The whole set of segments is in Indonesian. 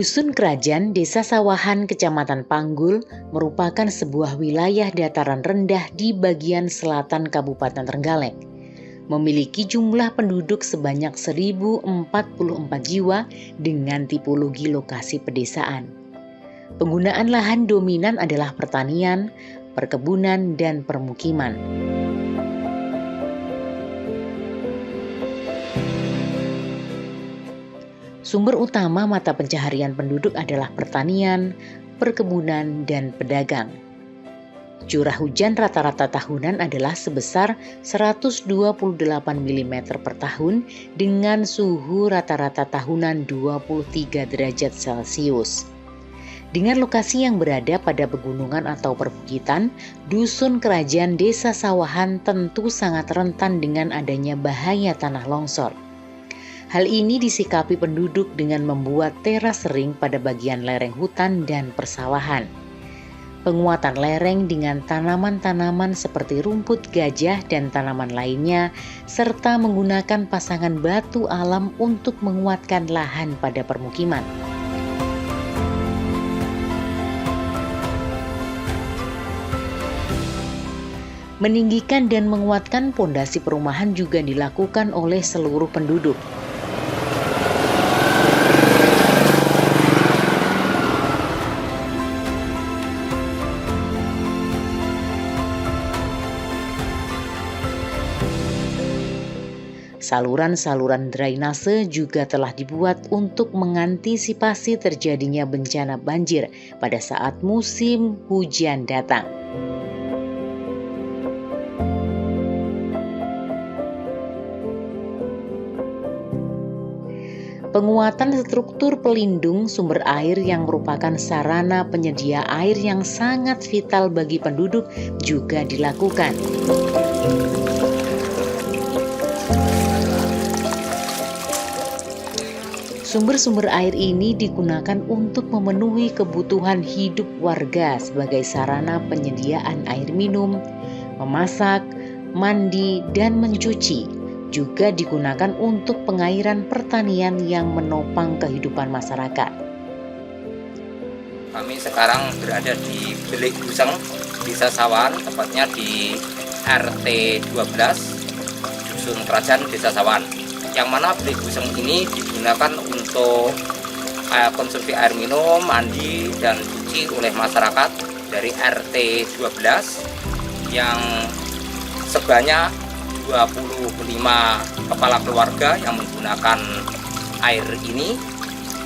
Dusun Kerajaan, Desa Sawahan, Kecamatan Panggul merupakan sebuah wilayah dataran rendah di bagian selatan Kabupaten Trenggalek. Memiliki jumlah penduduk sebanyak 1.044 jiwa dengan tipologi lokasi pedesaan. Penggunaan lahan dominan adalah pertanian, perkebunan, dan permukiman. Sumber utama mata pencaharian penduduk adalah pertanian, perkebunan, dan pedagang. Curah hujan rata-rata tahunan adalah sebesar 128 mm per tahun dengan suhu rata-rata tahunan 23 derajat Celcius. Dengan lokasi yang berada pada pegunungan atau perbukitan, Dusun Kerajaan Desa Sawahan tentu sangat rentan dengan adanya bahaya tanah longsor. Hal ini disikapi penduduk dengan membuat teras ring pada bagian lereng hutan dan persawahan. Penguatan lereng dengan tanaman-tanaman seperti rumput gajah dan tanaman lainnya, serta menggunakan pasangan batu alam untuk menguatkan lahan pada permukiman. Meninggikan dan menguatkan pondasi perumahan juga dilakukan oleh seluruh penduduk. Saluran-saluran drainase juga telah dibuat untuk mengantisipasi terjadinya bencana banjir pada saat musim hujan datang. Penguatan struktur pelindung sumber air yang merupakan sarana penyedia air yang sangat vital bagi penduduk juga dilakukan. Sumber-sumber air ini digunakan untuk memenuhi kebutuhan hidup warga sebagai sarana penyediaan air minum, memasak, mandi, dan mencuci. Juga digunakan untuk pengairan pertanian yang menopang kehidupan masyarakat. Kami sekarang berada di Belik Guseng, Desa Sawahan, tepatnya di RT 12, Dusun Kerajaan Desa Sawahan. Yang mana Belik Guseng ini digunakan untuk konsumsi air minum, mandi, dan cuci oleh masyarakat dari RT 12 yang sebanyak 25 kepala keluarga yang menggunakan air ini,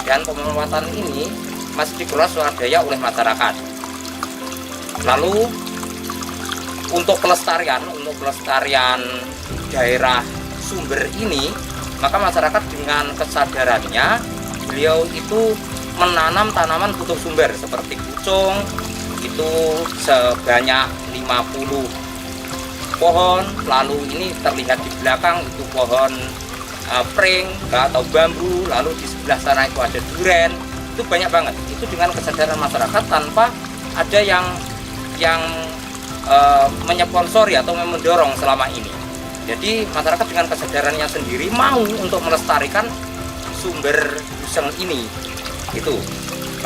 dan pemanfaatan ini masih dikelola swadaya oleh masyarakat. Lalu untuk pelestarian daerah sumber ini, maka masyarakat dengan kesadarannya beliau itu menanam tanaman butuh sumber seperti kucung itu sebanyak 50 pohon, lalu ini terlihat di belakang itu pohon pring atau bambu, lalu di sebelah sana itu ada duren, itu banyak banget. Itu dengan kesadaran masyarakat tanpa ada yang menyponsori atau mendorong selama ini. Jadi masyarakat dengan kesadarannya sendiri mau untuk melestarikan sumber Guseng ini. Itu.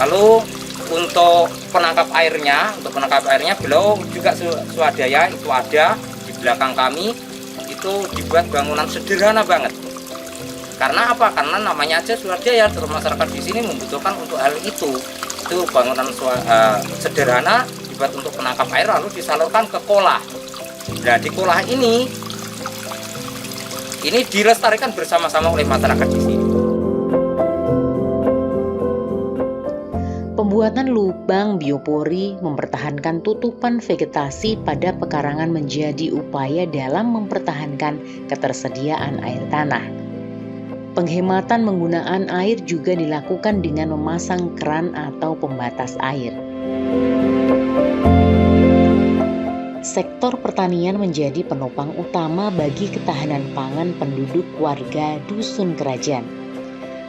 Lalu untuk penangkap airnya beliau juga swadaya itu ada di belakang kami, itu dibuat bangunan sederhana banget. Karena apa? Karena namanya aja swadaya, terus masyarakat di sini membutuhkan untuk hal itu. Itu bangunan sederhana dibuat untuk penangkap air lalu disalurkan ke kolah. Nah, di kolah ini dilestarikan bersama-sama oleh masyarakat di sini. Pembuatan lubang biopori mempertahankan tutupan vegetasi pada pekarangan menjadi upaya dalam mempertahankan ketersediaan air tanah. Penghematan penggunaan air juga dilakukan dengan memasang keran atau pembatas air. Sektor pertanian menjadi penopang utama bagi ketahanan pangan penduduk warga Dusun Kerajaan.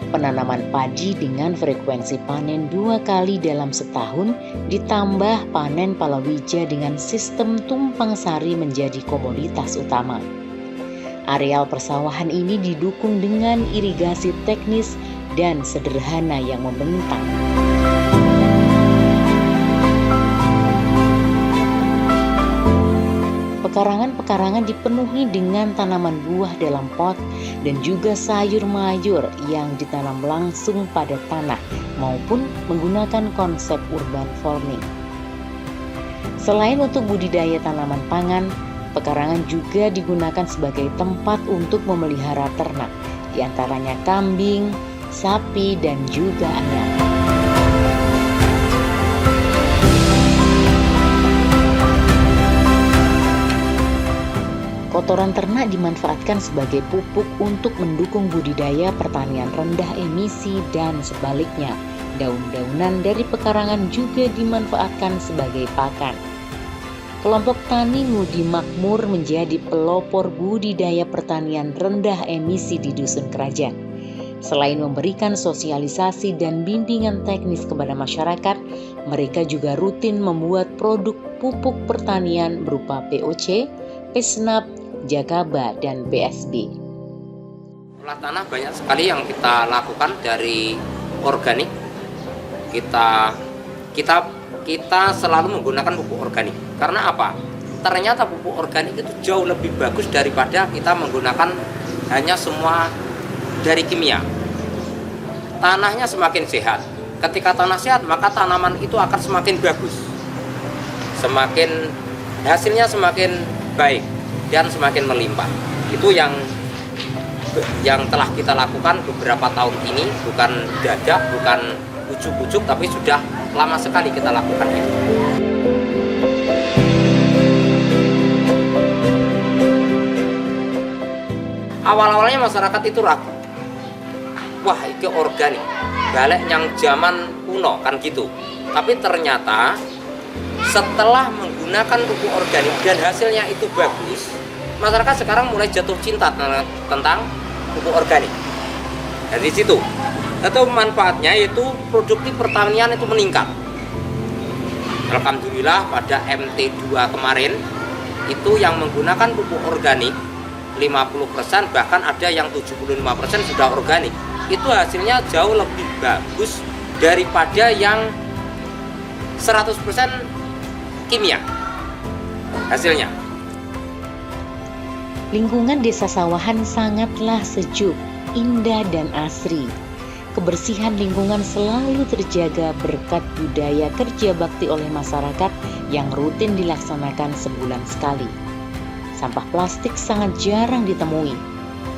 Penanaman padi dengan frekuensi panen 2 kali dalam setahun ditambah panen palawija dengan sistem tumpang sari menjadi komoditas utama. Areal persawahan ini didukung dengan irigasi teknis dan sederhana yang membentang. Pekarangan-pekarangan dipenuhi dengan tanaman buah dalam pot dan juga sayur mayur yang ditanam langsung pada tanah maupun menggunakan konsep urban farming. Selain untuk budidaya tanaman pangan, pekarangan juga digunakan sebagai tempat untuk memelihara ternak, diantaranya kambing, sapi, dan juga ayam. Kotoran ternak dimanfaatkan sebagai pupuk untuk mendukung budidaya pertanian rendah emisi dan sebaliknya. Daun-daunan dari pekarangan juga dimanfaatkan sebagai pakan. Kelompok Tani Ngudi Makmur menjadi pelopor budidaya pertanian rendah emisi di Dusun Kerajaan. Selain memberikan sosialisasi dan bimbingan teknis kepada masyarakat, mereka juga rutin membuat produk pupuk pertanian berupa POC, Pesnap, Jakaba, dan PSB. Olah tanah banyak sekali yang kita lakukan dari organik. Kita selalu menggunakan pupuk organik. Karena apa? Ternyata pupuk organik itu jauh lebih bagus daripada kita menggunakan hanya semua dari kimia. Tanahnya semakin sehat. Ketika tanah sehat, maka tanaman itu akan semakin bagus. Hasilnya semakin baik dan semakin melimpah. Itu yang telah kita lakukan beberapa tahun ini, bukan dadak, bukan ujuk-ujuk, tapi sudah lama sekali kita lakukan itu. Awal-awalnya masyarakat itu ragu. Wah, itu organik, balik yang zaman kuno kan gitu. Tapi ternyata setelah menggunakan pupuk organik dan hasilnya itu bagus, masyarakat sekarang mulai jatuh cinta tentang pupuk organik. Dari situ, atau manfaatnya yaitu produktif pertanian itu meningkat. Alhamdulillah pada MT2 kemarin itu yang menggunakan pupuk organik 50%, bahkan ada yang 75% sudah organik. Itu hasilnya jauh lebih bagus daripada yang 100% kimia hasilnya. Lingkungan Desa Sawahan sangatlah sejuk, indah, dan asri. Kebersihan lingkungan selalu terjaga berkat budaya kerja bakti oleh masyarakat yang rutin dilaksanakan sebulan sekali. Sampah plastik sangat jarang ditemui.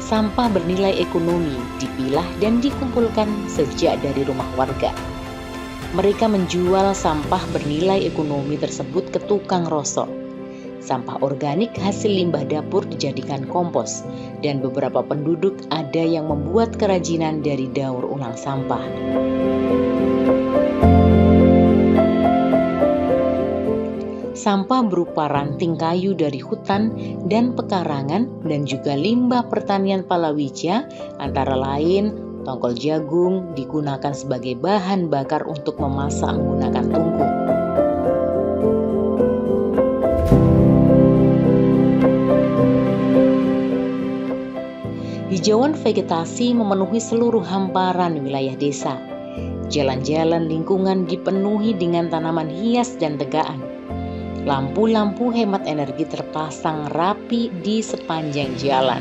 Sampah bernilai ekonomi dipilah dan dikumpulkan sejak dari rumah warga. Mereka menjual sampah bernilai ekonomi tersebut ke tukang rosok. Sampah organik hasil limbah dapur dijadikan kompos, dan beberapa penduduk ada yang membuat kerajinan dari daur ulang sampah. Sampah berupa ranting kayu dari hutan dan pekarangan dan juga limbah pertanian palawija antara lain tongkol jagung digunakan sebagai bahan bakar untuk memasak menggunakan tungku. Hijauan vegetasi memenuhi seluruh hamparan wilayah desa. Jalan-jalan lingkungan dipenuhi dengan tanaman hias dan tegaan. Lampu-lampu hemat energi terpasang rapi di sepanjang jalan.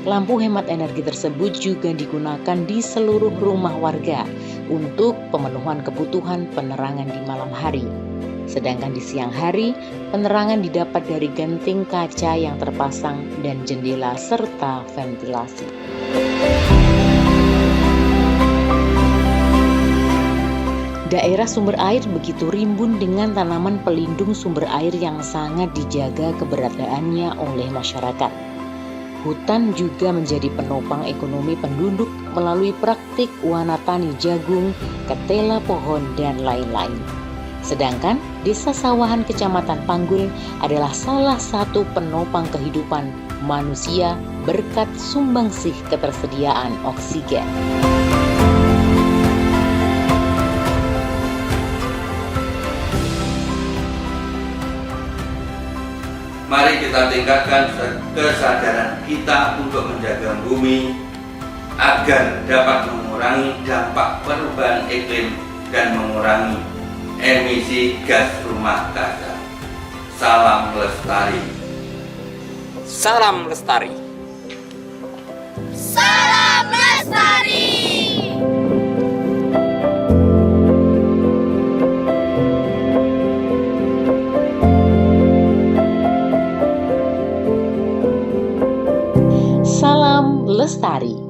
Lampu hemat energi tersebut juga digunakan di seluruh rumah warga untuk pemenuhan kebutuhan penerangan di malam hari. Sedangkan di siang hari, penerangan didapat dari genting kaca yang terpasang dan jendela serta ventilasi. Daerah sumber air begitu rimbun dengan tanaman pelindung sumber air yang sangat dijaga keberadaannya oleh masyarakat. Hutan juga menjadi penopang ekonomi penduduk melalui praktik wana tani jagung, ketela pohon, dan lain-lain. Sedangkan Desa Sawahan Kecamatan Panggul adalah salah satu penopang kehidupan manusia berkat sumbangsih ketersediaan oksigen. Mari kita tingkatkan kesadaran kita untuk menjaga bumi agar dapat mengurangi dampak perubahan iklim dan mengurangi emisi gas rumah kaca. Salam lestari. Salam lestari. Salam lestari. Salam lestari.